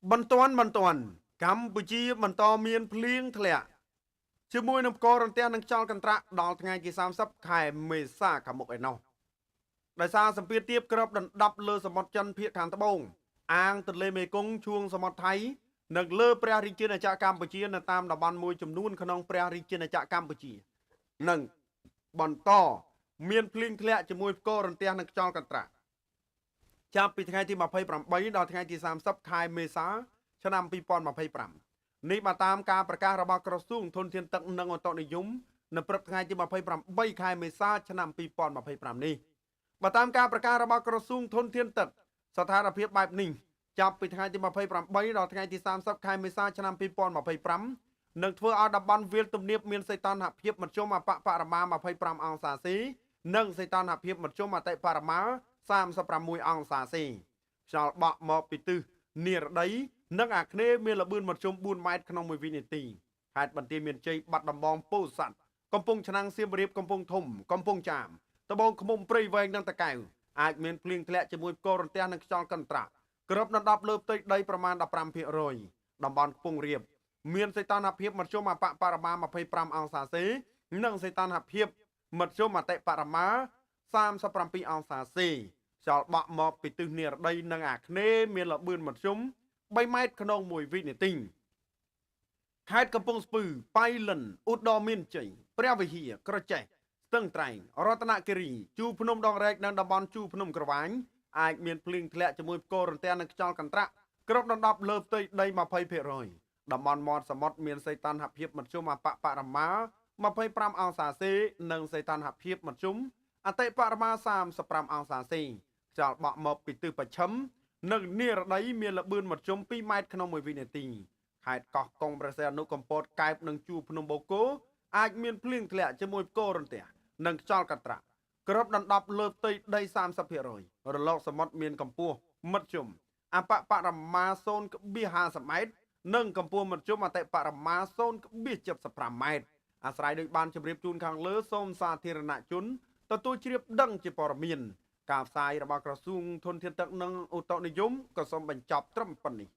បន្ទាន់កម្ពុជាបន្តមានភ្លៀងធ្លាក់ជាមួយនឹងផ្គររន្ទះនិងខ្យល់កន្ត្រាក់ដល់ថ្ងៃទី30ខែមេសាខាងមុខឯណោះដោយសារសម្ពាធទាបគ្របដណ្ដប់លើសមុទ្រចិនភាគខាងត្បូងអាងទន្លេមេគង្គជួងសមុទ្រថៃនិងលើព្រះរាជាណាចក្រកម្ពុជានៅតាមតំបន់មួយចំនួនក្នុងព្រះរាជាណាចក្រកម្ពុជានិងបន្តមានភ្លៀងធ្លាក់ជាមួយផ្គររន្ទះនិងខ្យល់កន្ត្រាក់ចាប់ពីថ្ងៃទី28ដល់ថ្ងៃទី30ខែមេសាឆ្នាំ2025នេះបើតាមការប្រកាសរបស់ក្រសួងធនធានទឹកនិងអូតូនិយមនៅព្រឹកថ្ងៃទី28ខែមេសាឆ្នាំ2025នេះបើតាមការប្រកាសរបស់ក្រសួងធនធានទឹកស្ថានភាពបែបនេះចាប់ពីថ្ងៃទី28ដល់ថ្ងៃទី30ខែមេសាឆ្នាំ2025នឹងធ្វើឲ្យតំបន់វាលទំនាបមានសីតុណ្ហភាពមធ្យមអបបរមា25អង្សាសេនិងសីតុណ្ហភាពមធ្យមអតិបរមា36អង្សាសេខ្យល់បក់មកពីទិសនិរដីនិងអាគ្នេយ៍មានល្បឿនមធ្យម4ម៉ែត្រក្នុង1វិនាទីខេត្តបន្ទាយមានជ័យបាត់ដំបងពោធិ៍សាត់កំពង់ឆ្នាំងសៀមរាបកំពង់ធំកំពង់ចាមត្បូងឃ្មុំព្រៃវែងនិងតាកែវអាចមានភ្លៀងធ្លាក់ជាមួយផ្គររន្ទះនិងខ្យល់កន្ត្រាក់គ្របដណ្ដប់លើផ្ទៃដីប្រមាណ 15% តំបន់ខ្ពង់រាបមានសីតុណ្ហភាពមធ្យមអបបរមា25អង្សាសេនិងសីតុណ្ហភាពមធ្យមអតិបរមា37អង្សាសេខ្យល់បក់មកពីទិសនិរដីនិងអាគ្នេយ៍មានល្បឿនមធ្យម3ម៉ែត្រក្នុង1វិនាទីខេត្តកំពង់ស្ពឺប៉ៃលិនឧត្តរមានជ័យព្រះវិហារក្រចេះស្ទឹងត្រែងរតនគិរីជួរភ្នំដងរែកនិងតំបន់ជួរភ្នំក្រវាញអាចមានភ្លៀងធ្លាក់ជាមួយផ្គររន្ទះនិងខ្យល់កន្ត្រាក់គ្របដណ្ដប់លើផ្ទៃដី 20% តំបន់មាត់សមុទ្រមានសីតុណ្ហភាពមធ្យមអបបរមា25អង្សាសេនិងសីតុណ្ហភាពមធ្យមអតិបរមា35អង្សាសេខ្យល់បក់មកពីទិសបស្ចិមនិងនិរដីមានល្បឿនមធ្យម2ម៉ែត្រក្នុង1វិនាទីខេត្តកោះកុងព្រះសីហនុកំពតកែបនិងជួរភ្នំបូកគោអាចមានភ្លៀងធ្លាក់ជាមួយផ្គររន្ទះនិងខ្យល់កន្ត្រាក់គ្របដណ្ដប់លើផ្ទៃដី 30% រលកសមុទ្រមានកម្ពស់មធ្យមអបបរមា 0.50 ម៉ែត្រនិងកម្ពស់មធ្យមអតិបរមា 0.75 ម៉ែត្រអាស្រ័យដោយបានជម្រាបជូនខាងលើសូមសាធារណជនទទួលជ្រាបដឹងជាព័ត៌មានការផ្សាយរបស់ក្រសួងធនធានទឹកនិងអូតូនិយមក៏សូមបញ្ចប់ត្រឹមប៉ុណ្ណេះ